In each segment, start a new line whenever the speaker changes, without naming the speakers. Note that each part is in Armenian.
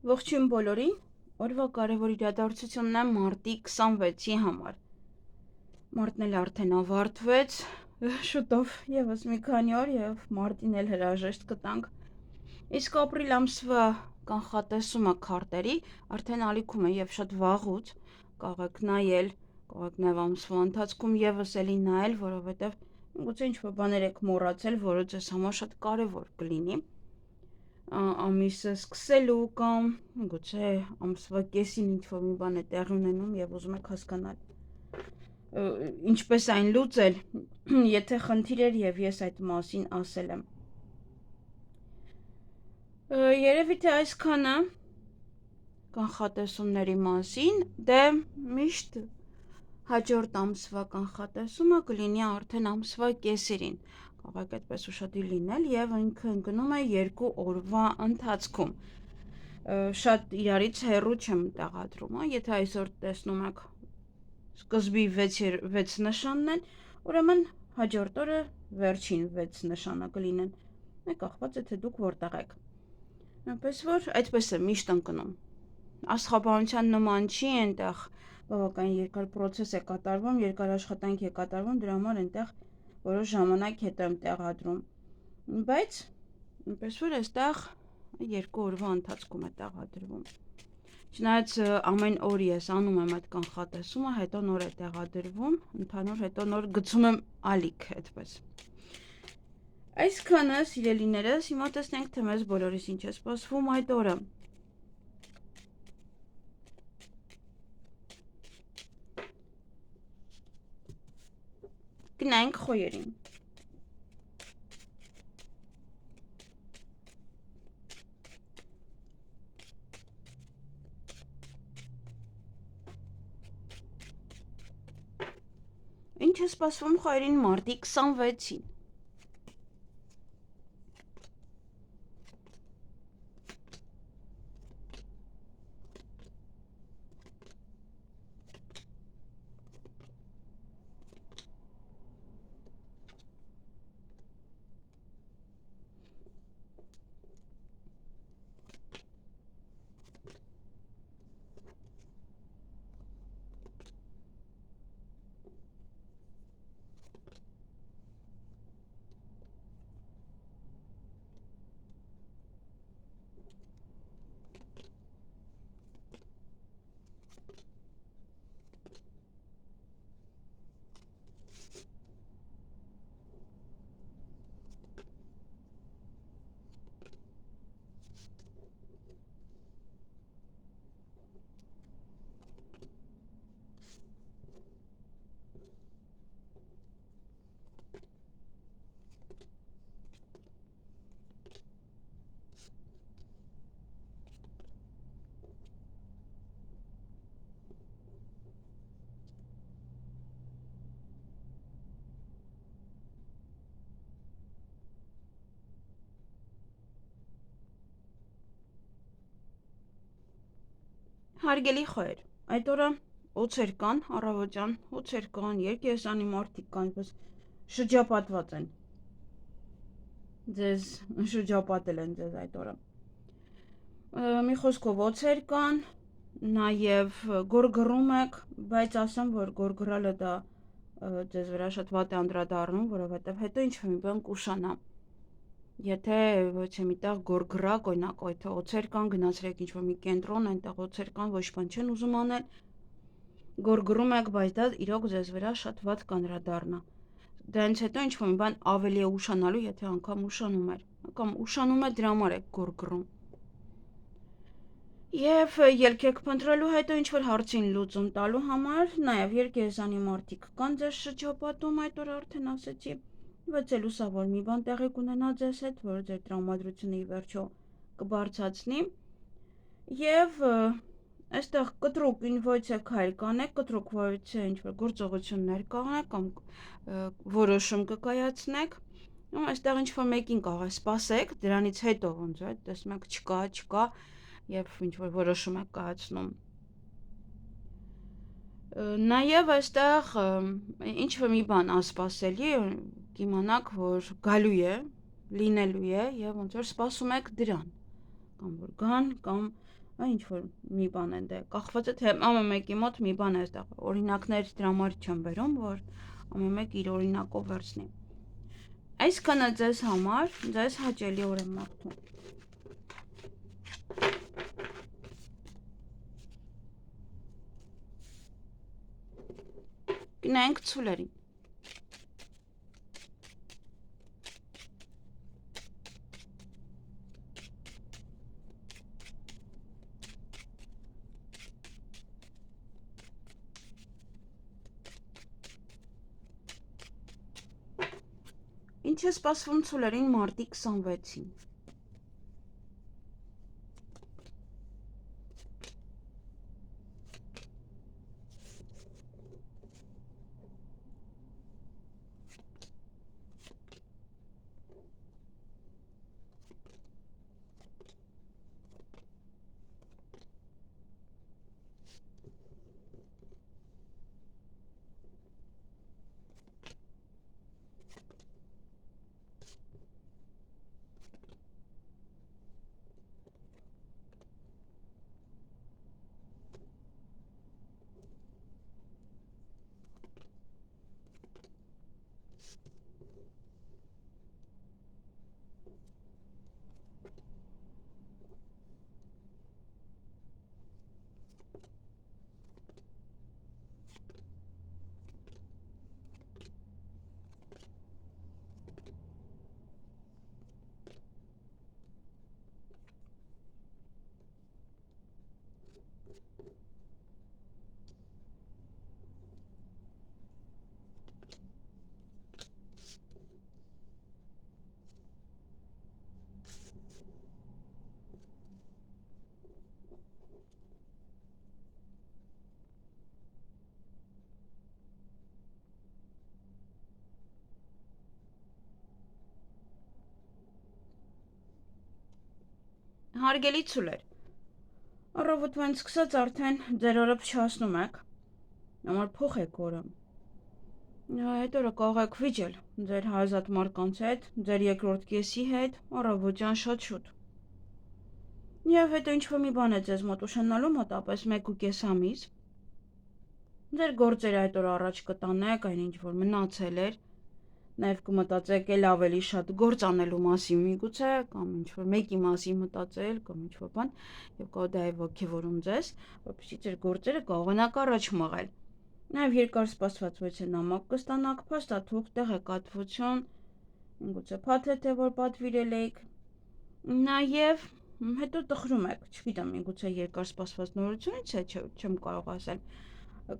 Ողջույն բոլորին, օրվա կարևոր իրադարձությունն է մարտի 26-ի համար։ Մարտն էլ արդեն ավարտվեց, շուտով եւս մի քանի օր եւ մարտին էլ հրաժեշտ կտանք։ Իսկ ապրիլ ամսվա կանխատեսումը քարտերի արդեն ալիքում է եւ շատ վաղուց կարող նայել, կարող նաեւ ամսվա ընթացքում եւս էլի նայել, որովհետեւ գուցե ինչ-որ բաներ եք մոռացել, որը ձեզ համար շատ կարևոր կլինի ամիսը սկսելու կամ գուցե ամսվա կեսին ինչ-որ մի բան է տեղի ունենում եւ ուզում եք հասկանալ ինչպես այն լուծել, եթե խնդիր էր եւ ես այդ մասին ասել եմ։ Երևի թե այսքանը կանխատեսումների մասին, դե միշտ հաջորդ ամսվա կանխատեսումը կլինի արդեն ամսվա կեսերին։ Կարող եք այդպես ուշադիր լինել եւ ինքը ընկնում է 2 օրվա ընթացքում։ Շատ իրարից հեռու չեմ տեղադրում, եթե այսօր տեսնում եք սկզբի 6 նշանն են, ուրեմն հաջորդ օրը վերջին 6 նշանը կլինեն։ Կախված է թե դուք որտեղ եք։ Այնպես որ այդպես է միշտ ընկնում։ Աստղաբանության նման չի, այնտեղ բավական երկար process է կատարվում, երկար աշխատանք է կատարվում, դրա համար այնտեղ որոշ ժամանակ հետո եմ տեղադրում։ Բայց այնպես որ այստեղ 2 օրվա ընթացքում է տեղադրվում։ Չնայած ամեն օր ես անում եմ այդ կանխատեսումը, հետո նոր է տեղադրվում, ընդհանուր հետո նոր գցում եմ ալիք, այդպես։ Այսքանը սիրելիներս, հիմա տեսնենք թե մեզ բոլորիս ինչ է սպասվում այդ օրը։ Գնանք խոյերին։ Ինչ է սպասվում խոյերին մարտի 26-ին։ Հարգելի խոյեր, այդ օրը օձեր կան, առավոտյան օձեր կան, երկեզանի մարդիկ կան, այնպես շրջապատված են։ Ձեզ շրջապատել են ձեզ այդ օրը։ Մի խոսքով օձեր կան, նաև գորգռում եք, բայց ասեմ, որ գորգռալը դա ձեզ վրա շատ վատ է անդրադառնում, որովհետև հետո ինչ-որ մի բան կուշանա։ Եթե ոչ միտեղ գորգռակ, օրինակ, եթե օձեր կան, գնացրեք ինչ-որ մի կենտրոն, այնտեղ օձեր կան, ոչ բան չեն ուզում անել, գորգռում եք, բայց դա իրոք ձեզ վրա շատ վատ կանդրադառնա։ Դրանից հետո ինչ-որ մի բան ավելի է ուշանալու, եթե անգամ ուշանում էր, կամ ուշանում է դրա համար եք գորգռում։ Եվ ելք եք փնտրելու հետո ինչ-որ հարցին լուծում տալու համար, նաև երկեզանի մարդիկ կան ձեզ շրջապատում, այդ օր արդեն ասեցի, բայց է լուսավոր մի բան տեղի կունենա ձեզ հետ, որ ձեր տրամադրությունը ի վերջո կբարձրացնի։ Եվ այստեղ կտրուկ ոչ է քայլ կանեք, կտրուկ ոչ է ինչ-որ գործողություններ կանեք կամ որոշում կկայացնեք։ Այստեղ ինչ-որ մեկին կարող է սպասեք, դրանից հետո ոնց է, տեսնում եք չկա եւ ինչ-որ որոշում եք կայացնում։ Նաև այստեղ ինչ-որ մի բան ասպասելի կիմանաք, որ գալու է, լինելու է եւ ոնց որ սպասում եք դրան, կամ որ գան, կամ ինչ որ մի բան են դե կախված է թե ամեն մեկի մոտ մի բան է այստեղ օրինակներ դրա համար չեմ բերում որ ամեն մեկ իր օրինակով վերցնի այսքանը ձեզ համար ձեզ հաճելի օր եմ մաղթում գնանք ցուլերին Ինչ է սպասվում ցուլերին մարտի 26-ին Հարգելի ցուլեր առավոտվանից սկսած արդեն ձեր օրը փչացնում եք համար փոխ եք օրը այդ օրը կարող եք վիճել ձեր հարազատ մարդկանց հետ ձեր երկրորդ կեսի հետ առավոտյան շատ շուտ Եվ հետո ինչ-որ մի բան է ձեզ մոտ ուշանալու մոտապես 1.5 ամիս ձեր գործերը այդ օր առաջ կտանեք այն ինչ որ մնացել էր Նաև կմտածեք էլ ավելի շատ գործ անելու մասին միգուցե կամ ինչ-որ մեկի մասին մտածել կամ ինչ-որ բան եւ կարող դա է ոգևորում ձեզ, որպեսզի ձեր գործերը կարողանաք առաջ մղել։ Նաև երկար սպասված ոչ նամակ կստանաք, փաստաթուղթ, տեղեկատվություն, միգուցե փաթեթ է որ պատվիրել եք։ Նաև հետո տխրում եք, չգիտեմ, միգուցե երկար սպասված նորությունից է, չեմ կարող ասել,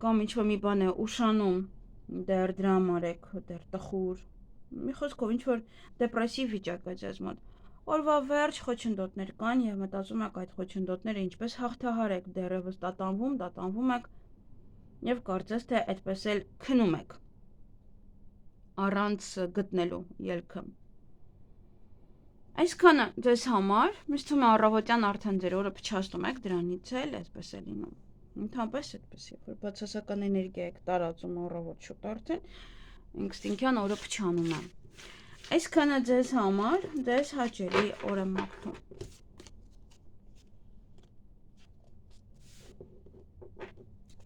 կամ ինչ-որ մի բան է ուշանում դեռ դրա համար եք դեռ տխուր մի խոսքով ինչ որ դեպրեսիվ վիճակ է ձեզ մոտ օրվա վերջ խոչընդոտներ կան եւ մտածում եք այդ խոչընդոտները ինչպես հաղթահարեք դեռևս տատանվում եք եւ կարծես թե այդպես էլ քնում եք առանց գտնելու ելքը այսքանը ձեզ համար ինձ թվում է առավոտյան արդեն ձեր օրը փչացնում եք դրանից էլ այսպես է լինում Ընդհանրապես այդպես է, որ բացասական էներգիա եք տարածում առավոտ շուտ արդեն, ինստինկտյան օրը փչանում է։ Այսքանը ձեզ համար, ձեզ հաճելի օր եմ մաղթում։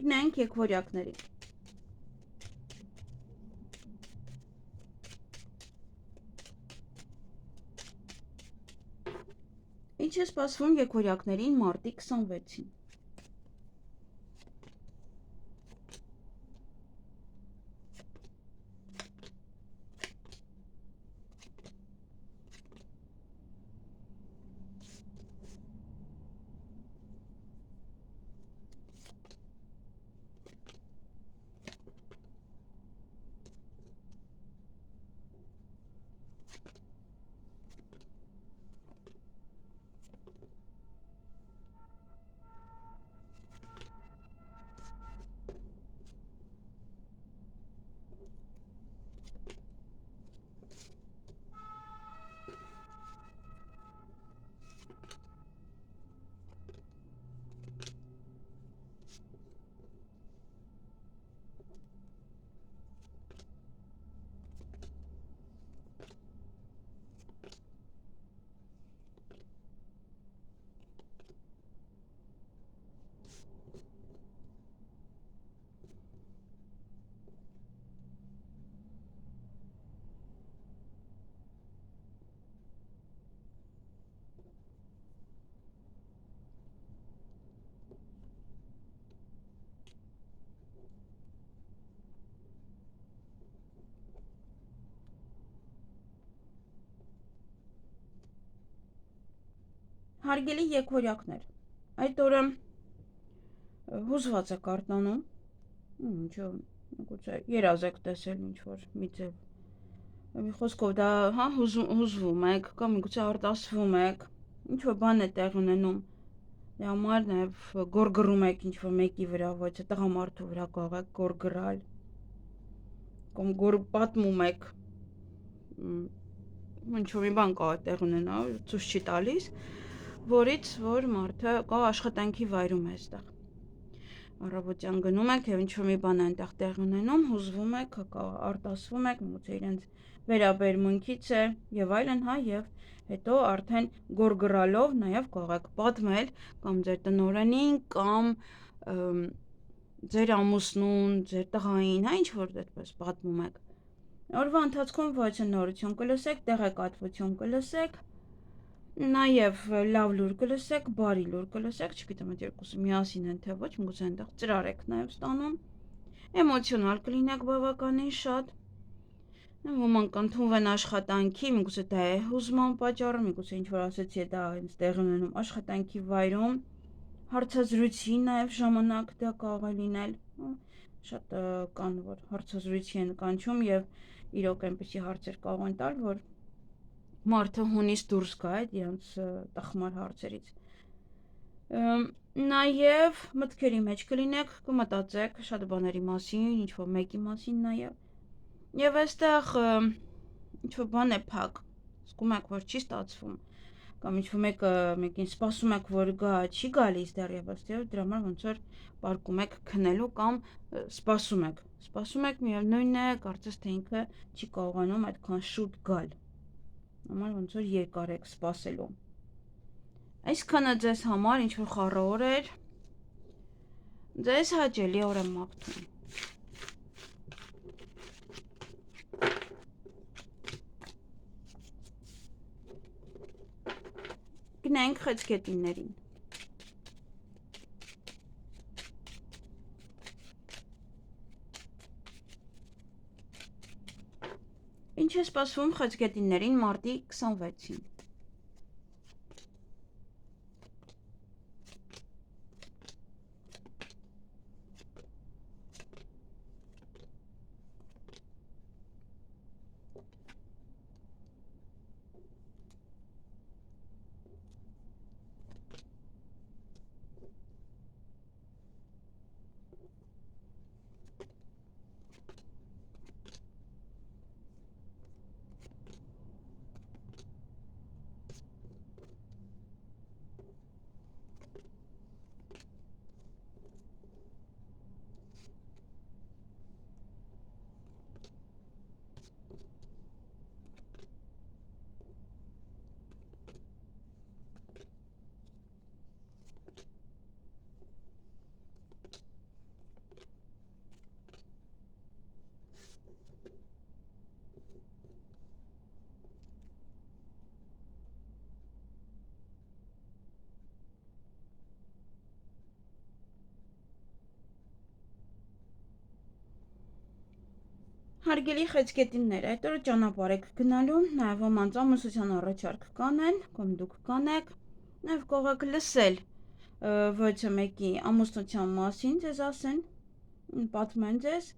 Գնանք եկվորյակների։ Ինչ է սպասվում եկվորյակներին մարտի 26-ին։ Հարգելի եկորյակներ, այդ օրը հուզված եք արտանում, ինչո գուցե երազ եք տեսել ինչ-որ մի ձև, մի խոսքով դա հուզվում եք կամ միգուցե արտասվում եք, ինչ-որ բան է տեղ ունենում, դե համար նաև գորգռում եք ինչ-որ մեկի վրա, ոչ տղամարդու վրա կարող եք գորգռալ, կամ պատմում եք, ինչ-որ մի բան կարող է տեղ ունենա, ցույց չի տալիս, որից որ մարդը կարող աշխատանքի վայրում է այստեղ։ Առավոտյան գնում եք եւ ինչ-որ մի բան այնտեղ տեղ ունենում, հուզվում եք, արտասվում եք, միգուցե իրենց վերաբերմունքից է եւ այլն, եւ հետո արդեն գորգռալով նաեւ կարող եք պատմել կամ ձեր տնօրենին կամ ձեր ամուսնուն, ձեր տղային, ինչ որ այդպես պատմում եք։ Օրվա ընթացքում ոչ նորություն կլսեք, տեղեկատվություն կլսեք, նաև լավ լուր կլսեք, բարի լուր կլսեք, չգիտեմ այդ երկուսը միասին են թե ոչ, միգուցե այնտեղ ծրար եք նաև ստանում, էմոցիոնալ կլինեք բավականին շատ, ոմանք ընդունվեն աշխատանքի, միգուցե դա է հուզման պատճառը, միգուցե ինչ-որ ասեցի դա հենց տեղի ունենում աշխատանքի վայրում, հարցազրույցի նաև ժամանակ դա կարող է լինել, շատ կան, որ հարցազրույցի են կանչում և իրոք այնպիսի հարցեր կարող են տալ, որ մարդը հունից դուրս գա այդ իրենց տխմար հարցերից։ Նաև մտքերի մեջ կլինեք, կմտածեք շատ բաների մասին, ինչ-որ մեկի մասին նաև։ Եվ այստեղ ինչ-որ բան է փակ, զգում եք, որ չի ստացվում, կամ ինչ-որ մեկին սպասում եք, որ գա, չի գալիս դեռևս, եւ դրա համար ոնց որ պարկում եք քնելու կամ սպասում եք, միևնույնն է, կարծես թե ինքը չի կարողանում այդքան շուտ գալ։ Համար ոնց որ երկար եք սպասելու։ Այսքանը ձեզ համար ինչ-որ խառը օր էր, ձեզ հաճելի օր եմ մաղթում։ Գնանք խեցգետիններին։ Ինչ է սպասվում խեցգետիններին մարտի 26-ին։ Հարգելի խեցգետիններ, այդ օրը ճանապարհ եք գնալու, նաև ոմանց ամուսնության առաջարկ կանեն, կամ դուք կանեք, նաև կարող եք լսել ոչ մեկի ամուսնության մասին ձեզ ասեն, պատմեն ձեզ,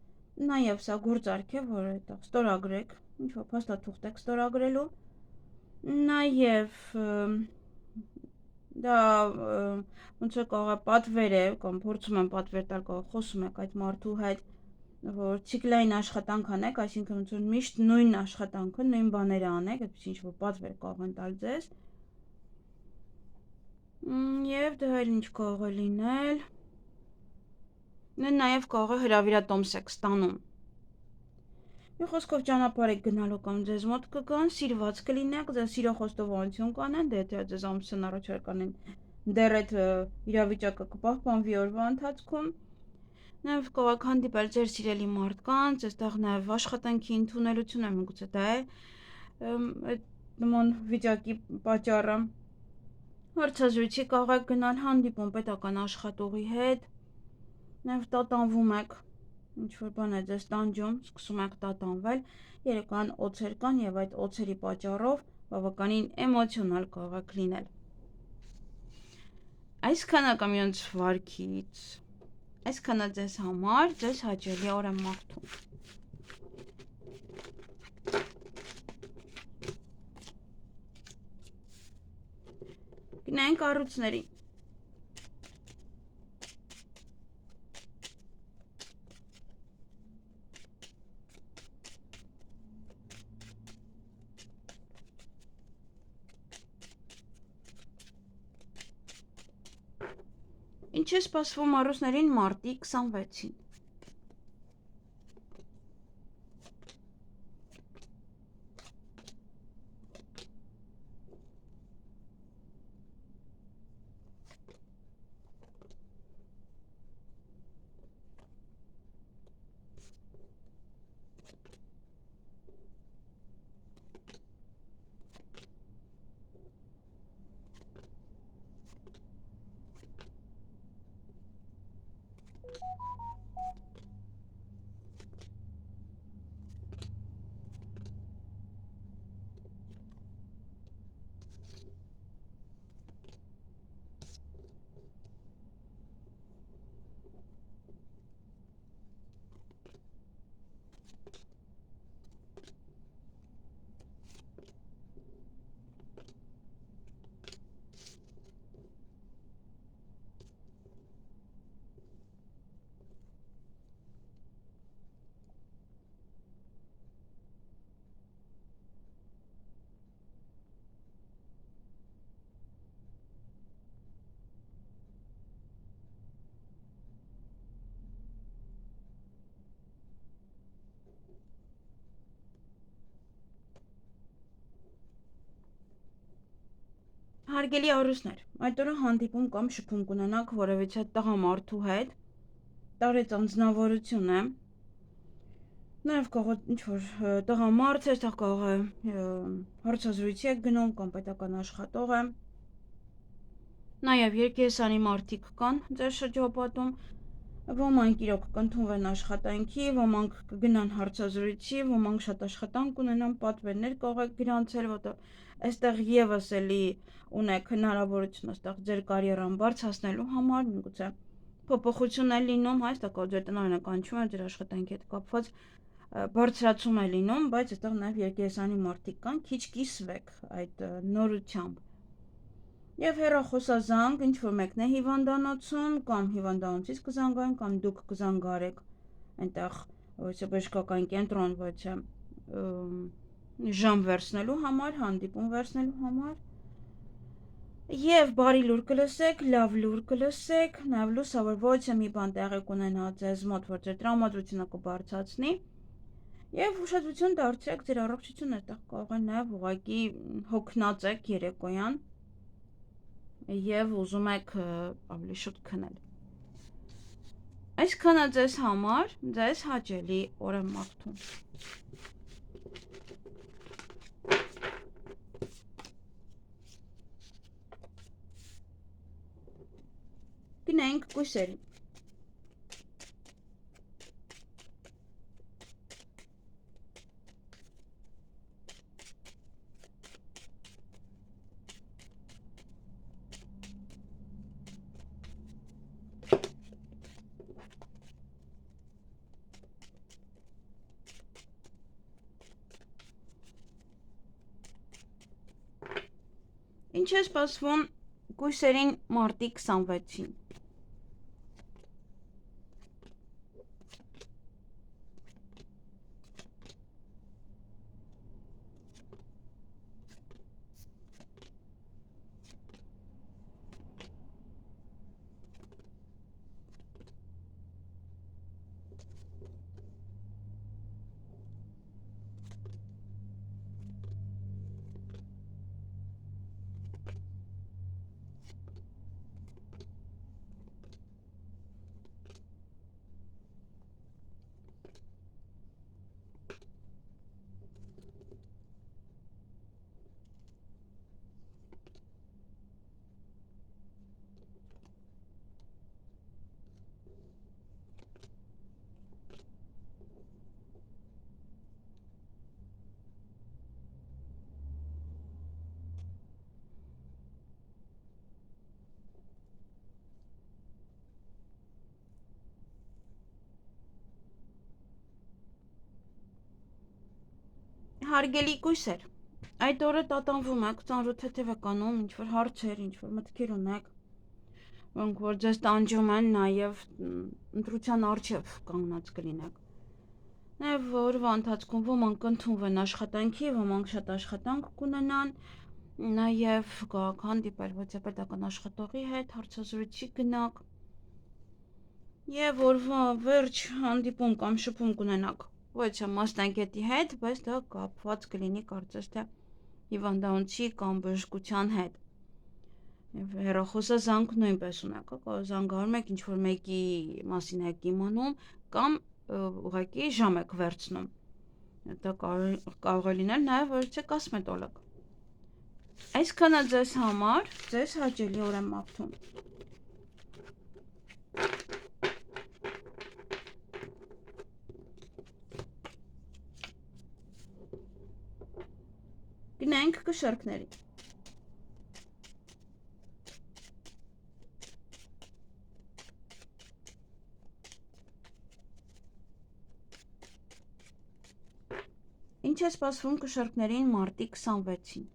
նաև սա գործարք է, որ այդտեղ ստորագրեք, ինչ-որ փաստաթուղթ եք ստորագրելու, նաև դա ոնց է կարող է պատվեր է, կամ փորձում են պատվեր տալ, կարող խոսում եք այդ մարդու հետ, որ ցիկլային աշխատանք անեք, այսինքն ոնց որ միշտ նույն աշխատանքը, նույն բաները անեք, այդպես ինչ-որ պատվեր կարող են տալ ձեզ։ Եվ դա էլ ինչ կարող է լինել։ Նաև կարող է հրավիրատոմս եք ստանում։ Մի խոսքով ճանապարհ եք գնալու կամ ձեզ մոտ կգան, սիրված կլինեք, ձեզ սիրո խոստովանություն կանեն, դե եթե ձեզ ամուսնության առաջարկ կանեն, դեռ այդ իրավիճակը կպահպանվի օրվա ընթացքում։ Նաև կարող եք հանդիպել ձեր սիրելի մարդկանց, այստեղ նաև աշխատանքի ընդունելություն է, միգուցե դա է այդ նման վիճակի պատճառը։ Հարցազրույցի կարող եք գնալ, հանդիպում պետական աշխատողի հետ, նաև տատանվում եք, ինչ-որ բան է ձեզ տանջում, սկսում եք տատանվել, երեկոյան օձեր կան եւ այդ օձերի պատճառով բավականին էմոցիոնալ կարող եք լինել։ Այսքանը կամ ոնց վարքից։ Այսքանը ձեզ համար, ձեզ հաճելի օր եմ մաղթում։ Գնանք առույցներին։ Ինչ է սպասվում առույցներին մարտի 26-ին։ Հարգելի առույցներ, այդ օրը հանդիպում կամ շփում կունենաք որևիցե տղամարդու հետ, տարեց անձնավորություն է, նաև կարող է ինչ-որ տղամարդ է, այստեղ կարող է հարցազրույցի եք գնում կամ պետական աշխատող է, նաև երկեսանի մարդիկ կան ձեր շրջապատում, ոմանք իրոք կընդունվեն աշխատանքի, ոմանք կգնան հարցազրույցի, ոմանք շատ աշխատանք ունենան, պատվերներ կարող եք գրանցել, որտեղ այստեղ եւս էլի ունեք հնարավորություն այստեղ ձեր կարիերան բարձրացնելու համար, միգուցե փոփոխություն է լինում, այստեղ կարող ձեր տնօրենը կանչում է ձեր աշխատանքի հետ կապված բարձրացում է լինում, բայց այստեղ նաև երկեսանի մարդիկ կան, քիչ կիսվեք այդ նորությամբ։ Եվ հեռախոսազանգ, ինչ որ մեկն է հիվանդանոցում կամ հիվանդանոցից կզանգային կամ դուք կզանգարեք այնտեղ ոչ բժշկական կենտրոն, ոչ ժամ վերցնելու համար, հանդիպում վերցնելու համար։ Եվ բարի լուր կլսեք, լավ լուր կլսեք, նաև լուսավոր ոչ մի բան տեղի կունենա ձեզ մոտ, որ ձեր տրամադրությունը կբարձրացնի։ Եվ ուշադրություն դարձրեք ձեր առողջությունը, այդտեղ կարող է նաև ուղղակի հոգնած եք երեկոյան եւ ուզում եք ավելի շուտ քնել։ Այսքանը ձեզ համար, ձեզ հաճելի օր եմ մաղթում։ Գնանք կույսերին։ Ինչ է սպասվում կույսերին մարտի 26-ին։ Հարգելի կույսեր, այդ օրը տատանվում եք, ծանրութեթև եք անում, ինչ-որ հարցեր, ինչ-որ մտքեր ունեք, որոնք որ ձեզ տանջում են, նաև ընտրության առջև կանգնած կլինեք։ Նաև օրվա ընթացքում ոմանք կընդունվեն աշխատանքի, ոմանք շատ աշխատանք կունենան, նաև գաք հանդիպել վիճեպետական աշխատողի հետ, հարցազրույցի գնաք, և օրվա վերջ հանդիպում կամ շփում կունենաք ոչ մասնագետի հետ, բայց դա կապված կլինի կարծես թե հիվանդանոցի կամ բժշկության հետ։ Եվ հեռախոսազանգ նույնպես ունեք, զանգահարում եք ինչ-որ մեկի մասին եք իմանում կամ ուղղակի ժամ եք վերցնում։ Դա կարող է լինել նաև որ չէ կոսմետոլոգ։ Այսքանը ձեզ համար, ձեզ հաճելի օր եմ մաղթում։ Գնանք կշարքների։ Ինչ է սպասվում կշարքներին մարտի 26-ին։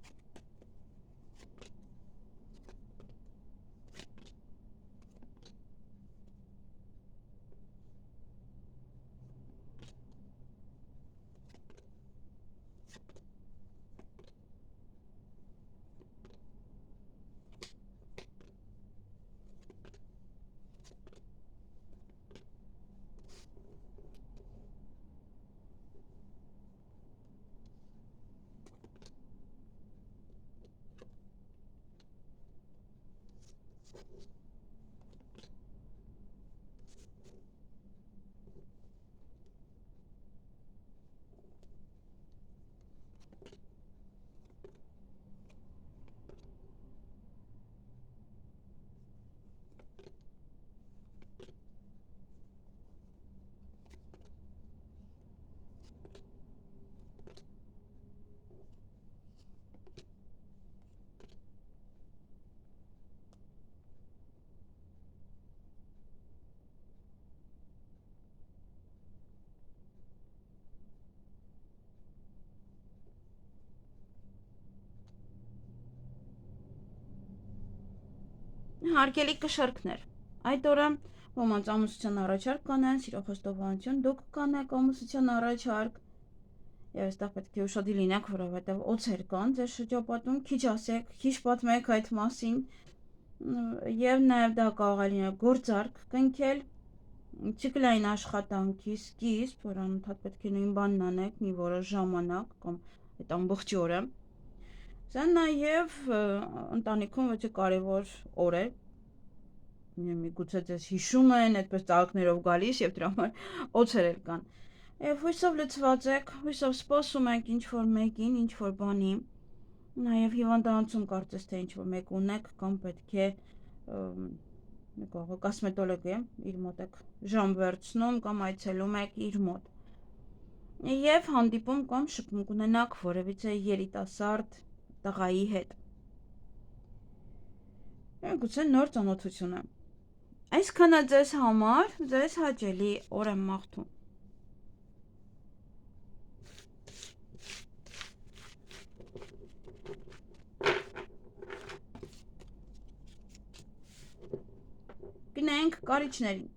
Հարգելի կշարքներ, այդ օրը ոմանց ամուսնության առաջարկ կանեն, սիրո խոստովանություն դուք կանեք ամուսնության առաջարկ, եւ այստեղ պետք է ուշադիր լինեք, որովհետեւ օձեր կան ձեր շրջապատում, քիչ ասեք, քիչ պատմեք այդ մասին, եւ նաեւ դա կարող է լինել գործարք կնքել, ցիկլային աշխատանքի սկիզբ, որ անընդհատ պետք է նույն բանն անեք մի որոշ ժամանակ կամ այդ ամբողջ օրը։ Սա նաև ընտանիքում ոչ կարևոր օր է, միգուցե ձեզ հիշում են, այդպես ծաղիկներով գալիս և դրա համար օձեր էլ կան։ Եվ հույսով լցված եք, հույսով սպասում եք ինչ-որ մեկին, ինչ-որ բանի, նաև հիվանդանոցում կարծես թե ինչ-որ մեկ ունեք կամ պետք է կոսմետոլոգ է, իր մոտ եք ժամ վերցնում կամ այցելում եք իր մոտ։ Եվ հանդիպում կամ շփում կունենաք որևիցե երիտասարդ տղայի հետ։ Գուցե նոր ծանոթություն է։ Այսքանը ձեզ համար, ձեզ հաճելի օր եմ մաղթում։ Գնանք կարիճներին։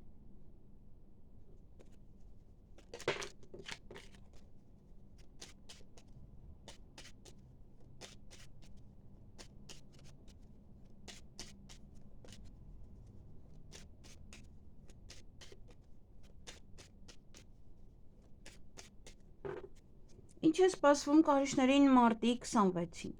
Ինչ է սպասվում կարիճներին մարտի 26-ին։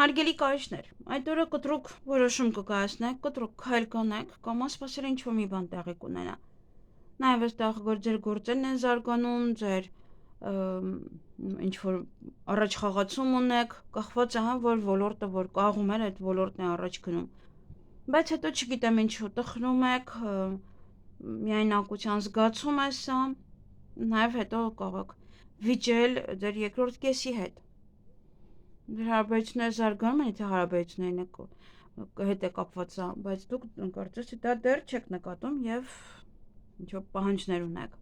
Հարգելի կարիճներ, այդ օրը կտրուկ որոշում կկայացնեք, կտրուկ քայլ կանեք կամ ասպասել ինչ-որ մի բան տեղի կունենա։ Նաև այստեղ ձեր գործերն են զարգանում, ձեր ինչ-որ առաջ խաղացում ունեք, կախված է որ ոլորտը որ կաղում էր, այդ ոլորտն է առաջ գնում։ Բայց հետո չգիտեմ ինչու տխրում եք, միայնակության զգացում է սա, նաև հետո կարող վիճել ձեր երկրորդ կեսի հետ։ Ձեր հարաբերությունները զարգանում են, եթե հարաբերություններին հետ է կապված սա, բայց դուք կարծես թե դա դեռ չեք նկատում եւ ինչ-որ պահանջներ ունեք։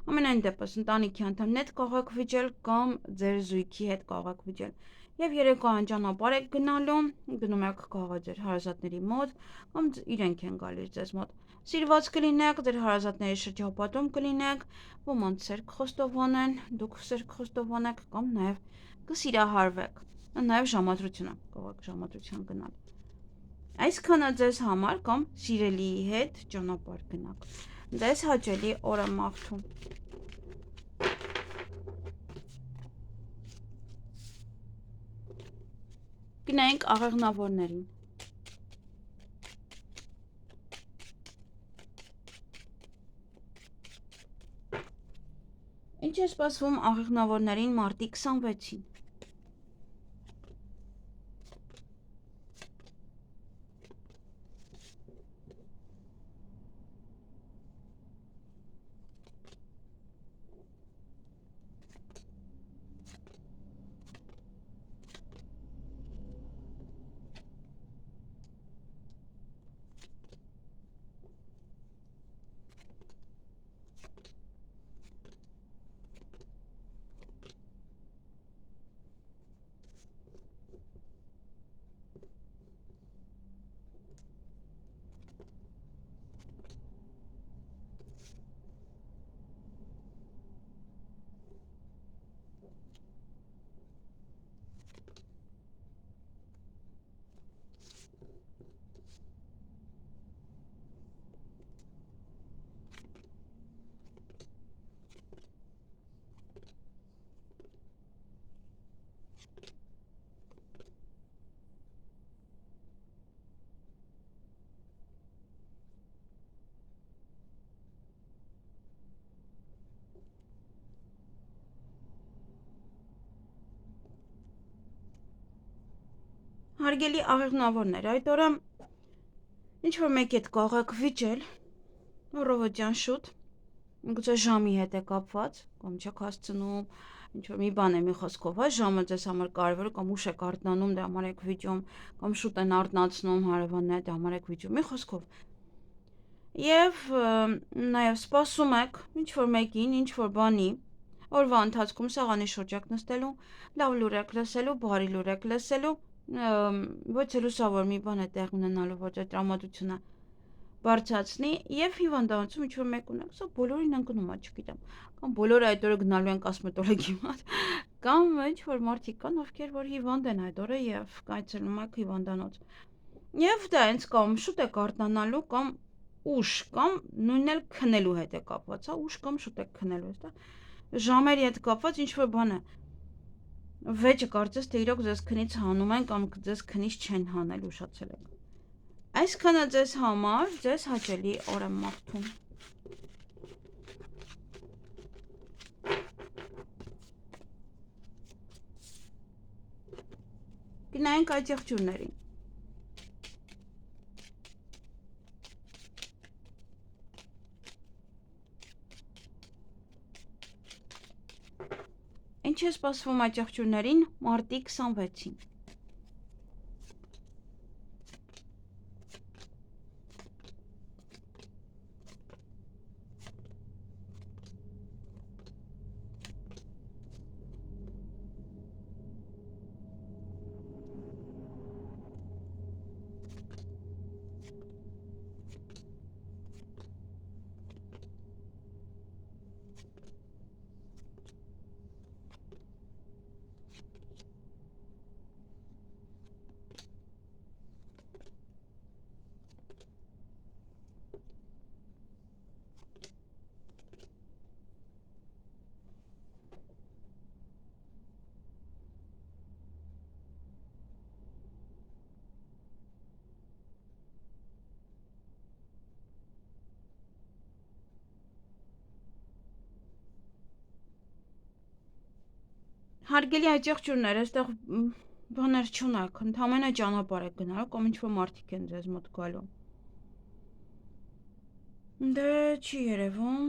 Ամենայն դեպս ընտանիքի անդամն հետ կարող եք վիճել կամ ձեր զույգի հետ կարող եք վիճել։ Եվ երեկոյան ճանապարհ եք գնալու, գնում եք կարող ձեր հարազատների մոտ կամ իրենք են գալիս ձեզ մոտ։ Սիրված կլինեք, ձեր հարազատների շրջապատում կլինեք, ոմանց սերկ խոստովանեն, դուք սերկ խոստովանեք կամ նաև կսիրահարվեք, նաև ժամադրությունը, կարող եք ժամադրության գնալ։ Այսքանը ձեզ համար կամ սիրելիի հետ ճանապարհ գնաք։ Ձեզ հաճելի օր եմ մաղթում։ Գնանք աղեղնավորներին։ Ինչ է սպասվում աղեղնավորներին մարտի 26-ին։ Հարգելի աղեղնավորներ, այդ օրը ինչ-որ մեկի հետ կարող եք վիճել, առավոտյան շուտ, գուցե ժամի հետ է կապված, կամ չեք հասցնում, ինչ-որ մի բան է մի խոսքով, ժամը ձեզ համար կարևոր է, կամ ուշ եք արթնանում, դե համար եք վիճում, կամ շուտ են արթնացնում հարևանները, դե համար եք վիճում, մի խոսքով։ Եվ նաև սպասում եք ինչ-որ մեկին, ինչ-որ բանի, օրվա ընթացքում սեղանի շուրջ եք նստելու, լավ լուր եք լսելու, բարի լուր եք լսելու, ոչ է լուսավոր մի բան է տեղ ունենալու, ոչ է տրամադրությունը բարձրացնի եւ հիվանդանոցում ինչ-որ մեկ ունեք, սա բոլորին ընկնում է, չգիտեմ, կամ բոլորը այդ օրը գնալու են կոսմետոլոգի մոտ, կամ ինչ-որ մարդիկ կան, ովքեր որ հիվանդ են այդ օրը եւ կայցելում եք հիվանդանոց։ Եվ դա հենց կամ շուտ եք արթնանալու կամ ուշ, կամ նույնն էլ քնելու հետ է կապված, հա, ուշ կամ շուտ եք քնելու, այստեղ ժամերի հետ կապված ինչ-որ բան է։ Վեճը կարծես թե իրոք ձեզ քնից հանում են կամ ձեզ քնից չեն հանել, ուշացել եք։ Այսքանը ձեզ համար, ձեզ հաճելի օր եմ մաղթում։ Գնանք այդ եղջյուրներին։ Ինչ է սպասվում այդ եղջյուրներին մարտի 26-ին։ Հարգելի աջակցություններ, այստեղ բաներ չունեք, ընդհանրապես ճանապարհ եք գնալու կամ ինչ-որ մարդիկ են ձեզ մոտ գալու։ Դե չի երևում։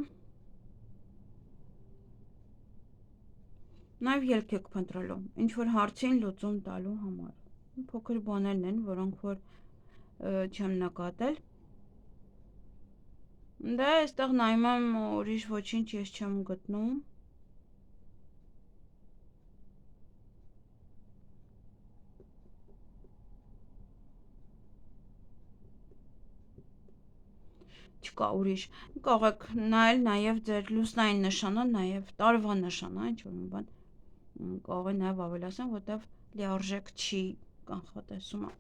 Նաև ելք եք փնտրելու, ինչ-որ հարցին լուծում տալու համար։ Փոքր բաներն են, որոնք որ չեմ նկատել։ Դե այստեղ նայում եմ ուրիշ ոչինչ ես չեմ գտնում։ Չկա ուրիշ։ Կարող եք նայել նաև ձեր լուսնային նշանը, նաև տարվա նշանը, ինչ որ մի բան։ Կարող է նաև ավելացնել, որտեվ լիարժեք չի կանխատեսումը։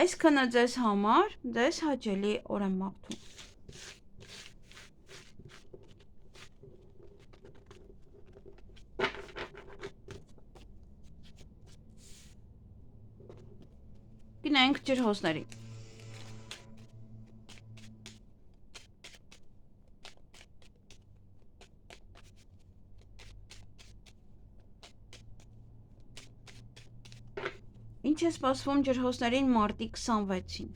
Այսքանը ձեզ համար, ձեզ հաճելի օր եմ մաղթում։ Գնանք ջրհոսների։ Ինչ է սպասվում ջրհոսներին մարտի 26-ին։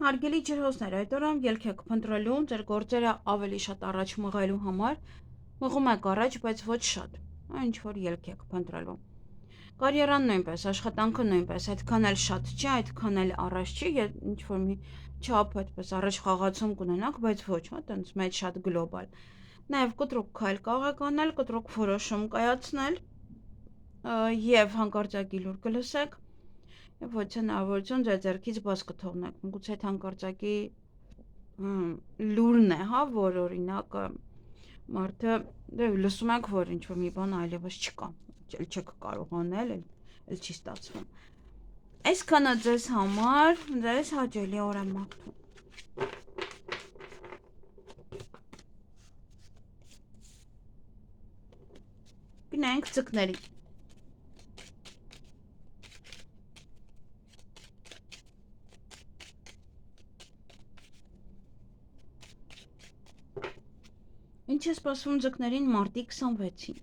Հարգելի ջրհոսներ, այդ օրը ելք եք փնտրելու ձեր գործերը ավելի շատ առաջ մղելու համար, մղում եք առաջ, բայց ոչ շատ, ինչ որ ելք եք փնտրելու։ Կարիերան նույնպես, աշխատանքը նույնպես, այդքան էլ շատ չի, այդքան էլ առաջ չի, ինչ որ մի չափ այդպես առաջ խաղացում կունենաք, բայց ոչ, հա, տենց մեծ շատ գլոբալ։ Նաև կտրուկ քայլ կարող եք անել, կտրուկ որոշում կայացնել եւ հանկարծակի լուր կլսեք։ Եվ ոչ հնարավորություն ձեր ձեռքից բաց կթողնեք։ Միգուցե այդ հանկարծակի լուրն է, հա, որ օրինակ մարդը դե լսում եք, որ ինչ որ մի բան այլևս չկա, էլ չեք կարող անել, էլ չի ստացվում։ Այսքանը ձեզ համար, ձեզ հաճելի օր եմ մաղթում։ Գնանք ձկների։ Ինչ է սպասվում ձկներին մարտի 26-ին։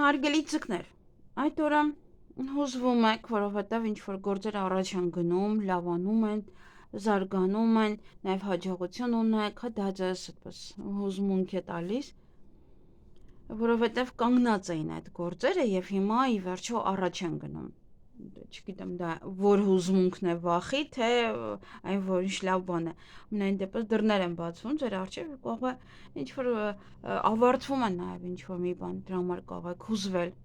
Հարգելի ձկներ, այդ օրը հուզվում եք, որովհետև ինչ որ գործերը առաջ են գնում, լավանում են, զարգանում են, նաև հաջողություն ունեք, դա ձեզ այդպես հուզմունք է տալիս, որովհետև կանգնած էին այդ գործերը եւ հիմա ի վերջո առաջ են գնում։ Չգիտեմ դա որ հուզմունքն է վախի, թե այն որ ինչ լավ բան է։ Ամենայն դեպս դռներ են բացվում ձեր առջև, կարող է ինչ որ ավարտվում է նաև ինչ որ մի բան, դրա համար կարող եք հուզվել,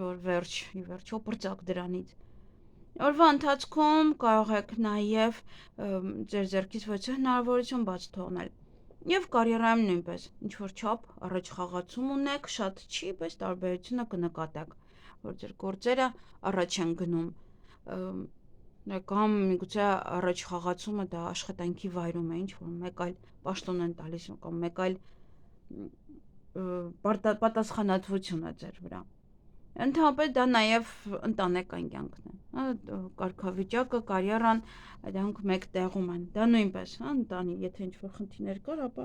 որ ի վերջո պրծակ դրանից։ Օրվա ընթացքում կարող եք նաև ձեր ձեռքից ոչ հնարավորություն բաց թողնել։ Եվ կարիերայում նույնպես ինչ որ չափ առաջ խաղացում ունեք, շատ չի, բայց տարբերությունը կնկատեք, որ ձեր գործերը առաջ են գնում, կամ միգուցե առաջ խաղացումը դա աշխատանքի վայրում է, ինչ որ մեկ այլ պաշտոն են տալիս կամ մեկ այլ պատասխանատվություն է ձեր վրա։ Ընդհանրապես դա նաև ընտանեկան կյանքն է, կարգավիճակը, կարիերան, դրանք մեկ տեղում են, դա նույնպես, ընտանի, եթե ինչ որ խնդիրներ կար, ապա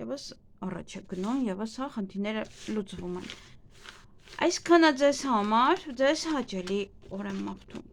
եւս առաջ է գնում, եւս խնդիրները լուծվում են։ Այսքանը ձեզ համար, ձեզ հաճելի օր եմ մաղթում։